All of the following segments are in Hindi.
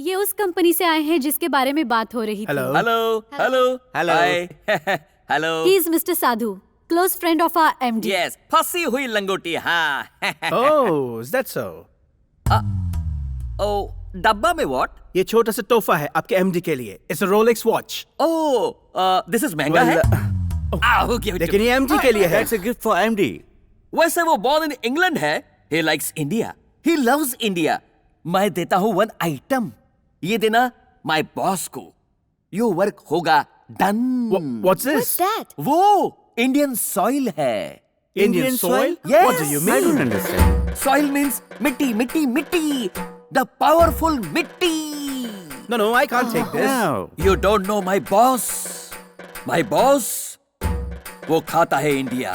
ये उस कंपनी से आए हैं जिसके बारे में बात हो रही थी। Hello hello hello hello hello he is mister Sadhu, close friend of our MD. Yes, फंसी हुई लंगोटी। हाँ ओह, इज दैट सो? ओ, डब्बा में व्हाट? ये छोटा सा तोहफा है आपके एमडी के लिए। It's a Rolex watch. Oh, this is महंगा है। Who gave it to लेकिन me? ये एमडी के लिए है। That's a gift for MD. वैसे वो born in England है। He likes India. He loves India. मैं देता हूँ 1 आइटम, ये देना माय बॉस को। यो वर्क होगा डन। What's this? दैट? वो इंडियन सॉइल है। Indian soil? Yes. What do you I mean? don't understand. Soil means मिट्टी, मिट्टी, मिट्टी। The powerful मिट्टी। No, I can't take this. No. You don't know my boss. My boss, वो खाता है इंडिया,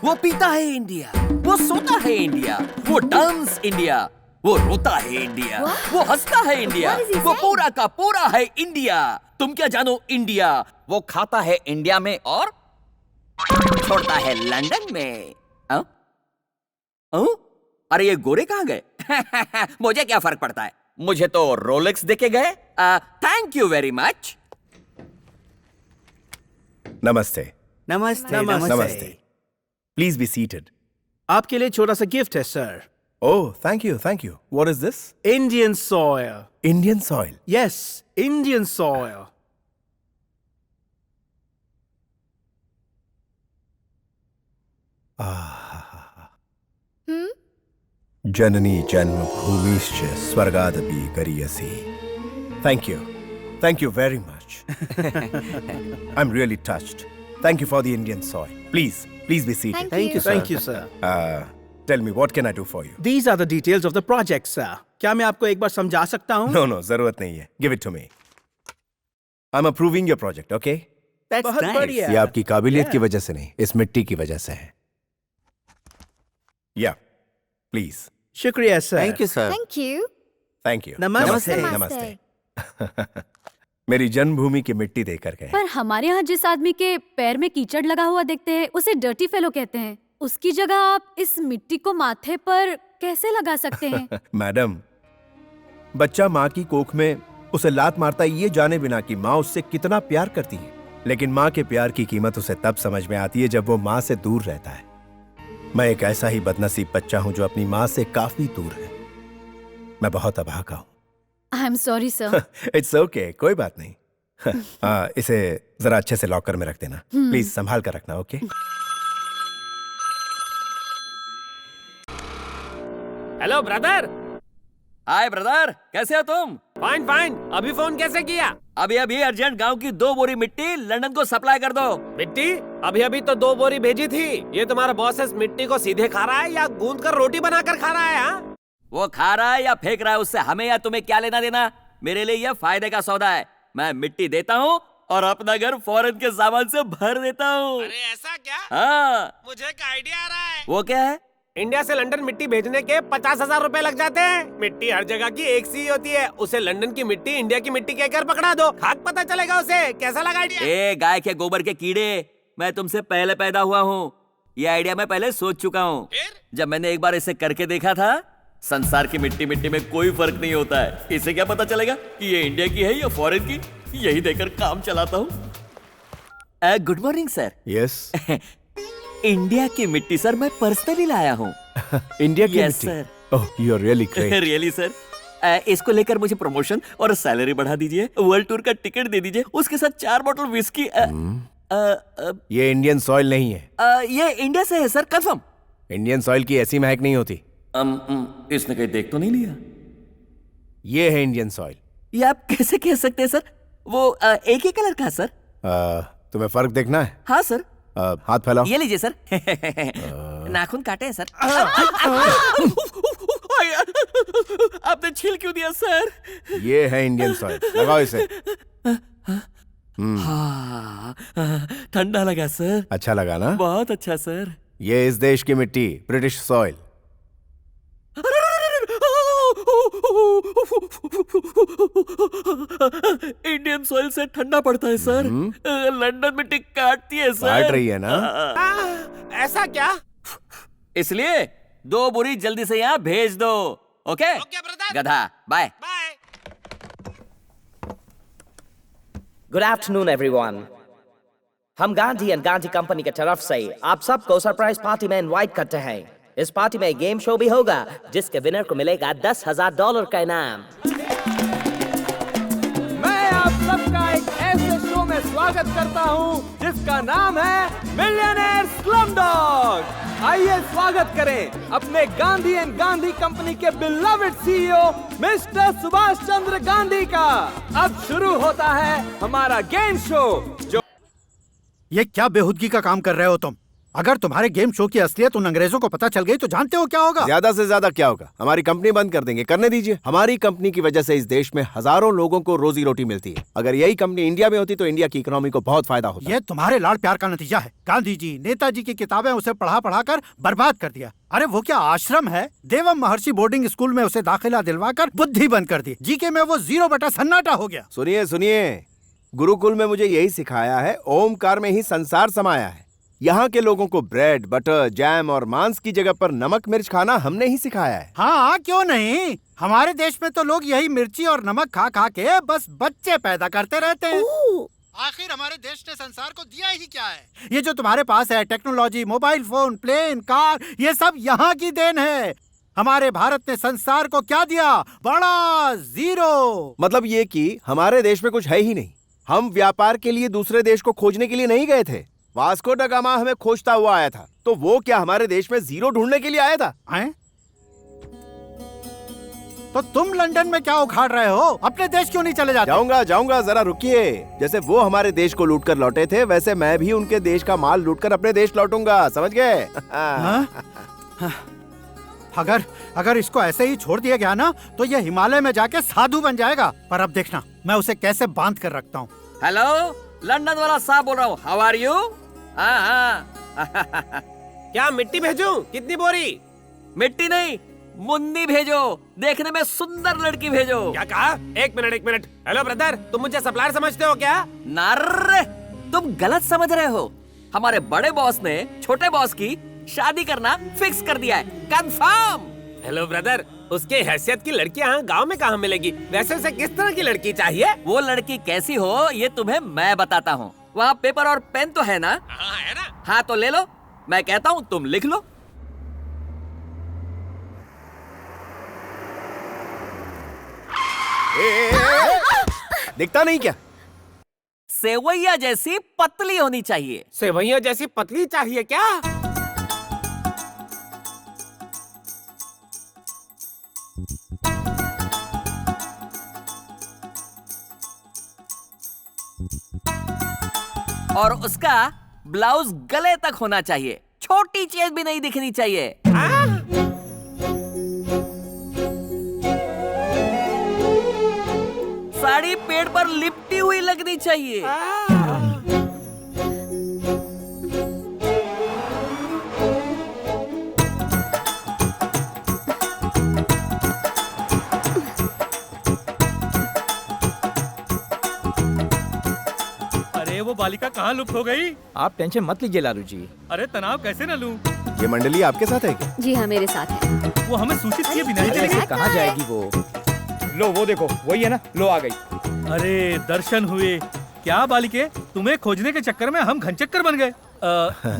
वो पीता है इंडिया, वो सोता है इंडिया, वो डांस इंडिया, वो रोता है इंडिया, वो हंसता है इंडिया, What is he वो saying? पूरा का पूरा है इंडिया। तुम क्या जानो इंडिया? वो खाता है इंडिया में और छोड़ता है लंदन में। हाँ? हाँ? अरे ये गोरे कहाँ गए? मुझे क्या फर्क पड़ता है, मुझे तो रोलेक्स देके गए। Thank you very much. नमस्ते। Namaste. नमस्ते। Please be seated. आपके लिए छोटा सा गिफ्ट है sir. Oh, thank you, thank you. What is this? Indian soil. Indian soil. Yes, Indian soil. जननी जन्मभूमिश्च स्वर्गादपि गरीयसी। Thank you very much. I'm really touched. Thank you for the Indian soil. Please be seated. Thank you. Thank you, sir. Tell me, what can I do for you? These are the details of the project, sir. क्या मैं आपको एक बार समझा सकता हूँ? No, जरूरत नहीं है. Give it to me. I'm approving your project, okay? That's बहुत nice. बढ़िया। ये आपकी काबिलियत की वजह से नहीं, इस मिट्टी की वजह से है। Yeah, please. शुक्रिया sir. Thank you, sir. Thank you. Thank you. नमस्ते। नमस्ते। मेरी जन्मभूमि की मिट्टी देकर गए। पर हमारे यहाँ जिस आदमी के पैर में कीचड़ लगा हुआ देखते हैं उसे डर्टी फेलो कहते हैं। उसकी जगह आप इस मिट्टी को माथे पर कैसे लगा सकते हैं? मैडम, बच्चा माँ की कोख में उसे लात मारता है ये जाने बिना कि माँ उससे कितना प्यार करती है, लेकिन माँ के प्यार की कीमत उसे तब समझ में आती है जब वो माँ से दूर रहता है। मैं एक ऐसा ही बदनसीब बच्चा हूँ जो अपनी माँ से काफी दूर है। मैं बहुत अभागा हूँ। I am sorry sir. It's okay, कोई बात नहीं। इसे जरा अच्छे से लॉकर में रख देना, प्लीज संभाल कर रखना, okay? Hello brother. Hi brother, कैसे हो तुम? Fine fine. अभी फोन कैसे किया? अभी अर्जेंट गांव की 2 बोरी मिट्टी लंदन को सप्लाई कर दो। मिट्टी अभी तो 2 बोरी भेजी थी। ये तुम्हारा बॉस इस मिट्टी को सीधे खा रहा है या गूंद कर रोटी बनाकर खा रहा है? हाँ? वो खा रहा है या फेंक रहा है, उससे हमें या तुम्हें क्या लेना देना? मेरे लिए यह फायदे का सौदा है। मैं मिट्टी देता हूँ और अपना घर फॉरेन के सामान से भर देता हूँ। अरे ऐसा क्या? हाँ। मुझे एक आइडिया आ रहा है। वो क्या है? इंडिया से लंदन मिट्टी भेजने के 50,000 रुपए लग जाते हैं। मिट्टी हर जगह की एक सी होती है। उसे लंदन की मिट्टी इंडिया की मिट्टी कहकर पकड़ा दो, खाक पता चलेगा उसे। कैसा लगा आइडिया? ए गाय के गोबर के कीड़े, मैं तुमसे पहले पैदा हुआ हूँ। ये आइडिया मैं पहले सोच चुका हूँ। जब मैंने एक बार इसे करके देखा था, संसार की मिट्टी में कोई फर्क नहीं होता है। इसे क्या पता चलेगा कि ये इंडिया की है या फॉरेन की? यही देकर काम चलाता हूँ। Good morning sir. Yes. India की मिट्टी सर मैं पर्सनली लाया हूँ। इंडिया की Yes, मिट्टी। sir. Oh, you are really great. Really sir. इसको लेकर मुझे प्रमोशन और सैलरी बढ़ा दीजिए, वर्ल्ड टूर का टिकट दे दीजिए, उसके साथ 4 बोतल विस्की। ये इंडियन सॉइल नहीं है। ये इंडिया से है सर, कंफर्म। इंडियन सॉइल की ऐसी महक नहीं होती। इसने कहीं देख तो नहीं लिया? ये है इंडियन सॉइल। ये आप कैसे कह सकते हैं सर? वो एक ही कलर का है सर। तुम्हें फर्क देखना है? हाँ सर। हाथ फैलाओ। ये लीजिए सर। नाखून काटे हैं सर। आपने छील क्यों दिया सर? ये है इंडियन सॉइल, लगाओ इसे। हाँ, ठंडा लगा सर। अच्छा लगा ना? बहुत अच्छा सर। ये इस देश की मिट्टी, ब्रिटिश सॉइल। इंडियन सॉइल से ठंडा पड़ता है सर। लंदन मिट्टी काटती है सर। काट रही है ना? ऐसा क्या? इसलिए 2 बोरी जल्दी से यहाँ भेज दो। Okay okay brother. गधा, bye. Bye. Good afternoon everyone. हम गांधी एंड गांधी कंपनी की तरफ से आप सबको सरप्राइज पार्टी में इनवाइट करते हैं। इस पार्टी में गेम शो भी होगा जिसके विनर को मिलेगा $10,000 का इनाम। मैं आप सबका एक ऐसे शो में स्वागत करता हूं जिसका नाम है मिलियनेयर स्लम डॉग। आइए स्वागत करें अपने गांधी एंड गांधी कंपनी के beloved CEO mister Subhash Chandra Gandhi का। अब शुरू होता है हमारा गेम शो। जो ये क्या बेहुदगी का काम कर रहे हो तुम? अगर तुम्हारे गेम शो की असलियत उन अंग्रेजों को पता चल गई तो जानते हो क्या होगा? ज्यादा से ज्यादा क्या होगा? हमारी कंपनी बंद कर देंगे। करने दीजिए। हमारी कंपनी की वजह से इस देश में हजारों लोगों को रोजी रोटी मिलती है। अगर यही कंपनी इंडिया में होती तो इंडिया की इकोनॉमी को बहुत फायदा होता। ये तुम्हारे लाड़ प्यार का नतीजा है। गांधी जी, नेताजी की किताबें उसे पढ़ा कर बर्बाद कर दिया। अरे वो क्या आश्रम है? देवम महर्षि बोर्डिंग स्कूल में उसे दाखिला दिलवाकर बुद्धि बंद कर दी। जीके में वो 0 बटा सन्नाटा हो गया। सुनिए सुनिए, गुरुकुल में मुझे यही सिखाया है, ओमकार में ही संसार समाया है। यहाँ के लोगों को ब्रेड, बटर, जैम और मांस की जगह पर नमक मिर्च खाना हमने ही सिखाया है। हाँ, क्यों नहीं? हमारे देश में तो लोग यही मिर्ची और नमक खा खा के बस बच्चे पैदा करते रहते हैं। आखिर हमारे देश ने संसार को दिया ही क्या है? ये जो तुम्हारे पास है, technology, mobile phone, plane, car, ये सब यहाँ की देन है। हमारे भारत ने संसार को क्या दिया? बड़ा जीरो। मतलब ये कि हमारे देश में कुछ है ही नहीं। हम व्यापार के लिए दूसरे देश को खोजने के लिए नहीं गए थे। वास्को दा गामा हमें खोजता हुआ आया था, तो वो क्या हमारे देश में जीरो ढूंढने के लिए आया था? तो तुम लंदन में क्या उखाड़ रहे हो? अपने देश क्यों नहीं चले जाते? जाऊंगा, जरा रुकिए। जैसे वो हमारे देश को लूट कर लौटे थे, वैसे मैं भी उनके देश का माल लूट कर अपने देश लौटूंगा। समझ गए? अगर इसको ऐसे ही छोड़ दिया गया ना तो ये हिमालय में जाके साधु बन जाएगा। पर अब देखना मैं उसे कैसे बांध कर रखता हूँ। हेलो, लंदन वाला साहब बोल रहा हूँ। How are you? क्या मिट्टी भेजूं? कितनी बोरी? मिट्टी नहीं, मुन्नी भेजो। देखने में सुंदर लड़की भेजो। क्या कहा? एक मिनट। हेलो ब्रदर, तुम मुझे सप्लायर समझते हो क्या? नारे, तुम गलत समझ रहे हो। हमारे बड़े बॉस ने छोटे बॉस की शादी करना फिक्स कर दिया है, कंफर्म। हेलो ब्रदर, उसके हैसियत की लड़की यहाँ गाँव में कहाँ मिलेगी? वैसे उसे किस तरह की लड़की चाहिए? वो लड़की कैसी हो ये तुम्हें मैं बताता हूँ। वहाँ पेपर और पेन तो है ना? हाँ है ना। हाँ तो ले लो, मैं कहता हूँ तुम लिख लो। दिखता नहीं क्या? सेवैया जैसी पतली होनी चाहिए। सेवैया जैसी पतली चाहिए क्या? और उसका ब्लाउज गले तक होना चाहिए, छोटी चीज भी नहीं दिखनी चाहिए। साड़ी पेड़ पर लिपटी हुई लगनी चाहिए। वो बालिका कहाँ लुप्त हो गई? आप टेंशन मत लीजिए लालू जी। अरे तनाव कैसे न लूं? ये मंडली आपके साथ है क्या? जी हाँ, मेरे साथ है। वो हमें सूचित किए बिना ही चली गई। कहाँ जाएगी वो? लो वो देखो, वही है ना, लो आ गई। अरे दर्शन हुए। क्या बालिके, तुम्हें खोजने के चक्कर में हम घनचक्कर बन गए।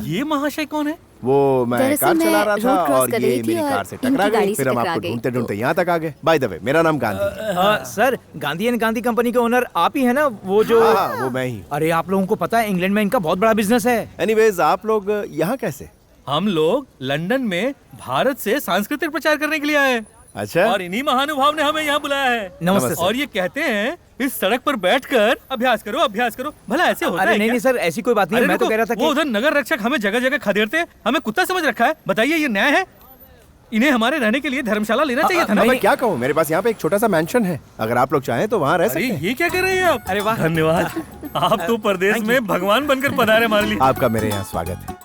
ये महाशय कौन है? वो मैं कार चला रहा था और ये मेरी कार से टकरा गई। फिर हम आपको ढूंढते ढूंढते यहाँ तक आ गए। बाय द वे, मेरा नाम Gandhi. Sir, Gandhi and Gandhi company के ओनर आप ही है ना? वो जो वो मैं ही। अरे आप लोगों को पता है इंग्लैंड में इनका बहुत बड़ा बिजनेस है। एनीवेज, आप लोग यहाँ कैसे? हम लोग लंदन में भारत से सांस्कृतिक प्रचार करने के लिए आए। अच्छा। और इन्हीं महानुभाव ने हमें यहाँ बुलाया है। नमस्ते। और ये कहते हैं इस सड़क पर बैठकर अभ्यास करो। भला ऐसे होता है? नहीं सर, ऐसी कोई बात नहीं। मैं तो कह रहा था वो उधर नगर रक्षक हमें जगह जगह खदेड़ते, हमें कुत्ता समझ रखा है। बताइए ये न्याय है? इन्हें हमारे रहने के लिए धर्मशाला लेना चाहिए था ना। मैं क्या कहूँ, मेरे पास यहाँ पे एक छोटा सा मैंशन है, अगर आप लोग चाहें तो वहाँ रह सकते हैं। ये क्या कर रहे हैं आप? अरे वाह, धन्यवाद। आप तो परदेश में भगवान बनकर पधारे हमारे लिए। आपका मेरे यहाँ स्वागत है।